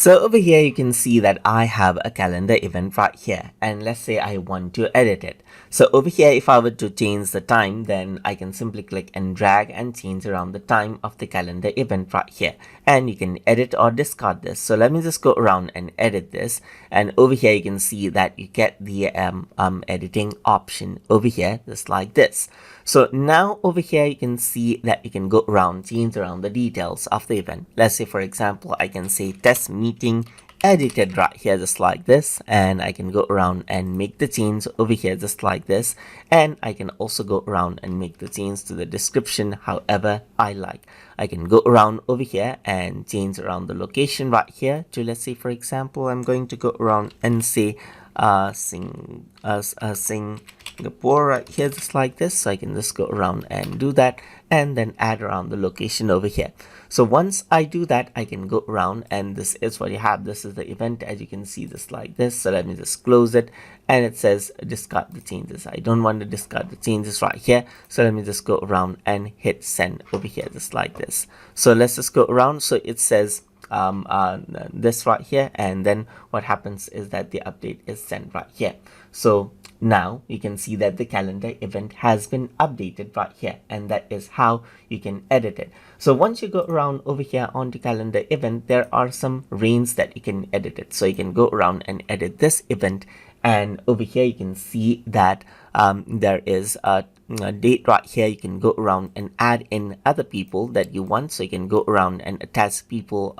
So over here you can see that I have a calendar event right here, and let's say I want to edit it. So over here, if I were to change the time, then I can simply click and drag and change around the time of the calendar event right here, and you can edit or discard this. So let me just go around and edit this, and over here you can see that you get the editing option over here just like this. So now over here you can see that you can go around, change around the details of the event. Let's say for example I can say test meeting edited right here just like this, and I can go around and make the change over here just like this, and I can also go around and make the change to the description however I like. I can go around over here and change around the location right here to, let's say for example, I'm going to go around and say Singapore right here just like this. So I can just go around and do that and then add around the location over here. So once I do that, I can go around and this is what you have. This is the event, as you can see, just like this. So let me just close it, and it says discard the changes. I don't want to discard the changes right here, so let me just go around and hit send over here just like this. So let's just go around. So it says this right here, and then what happens is that the update is sent right here. So now you can see that the calendar event has been updated right here, and that is how you can edit it. So once you go around over here on the calendar event, there are some range that you can edit it. So you can go around and edit this event, and over here you can see that there is a date right here. You can go around and add in other people that you want. So you can go around and attach people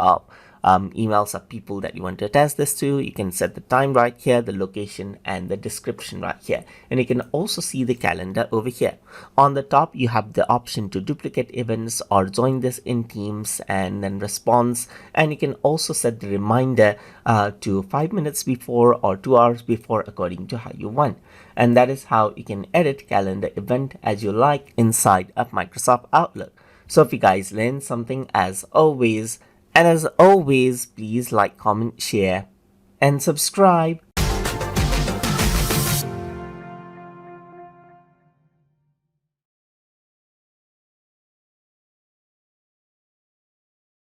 emails of people that you want to attach this to. You can set the time right here, the location, and the description right here, and you can also see the calendar over here. On the top you have the option to duplicate events or join this in Teams, and then response, and you can also set the reminder to 5 minutes before or 2 hours before according to how you want. And that is how you can edit calendar event as you like inside of Microsoft Outlook. So if you guys learned something, as always, please like, comment, share, and subscribe.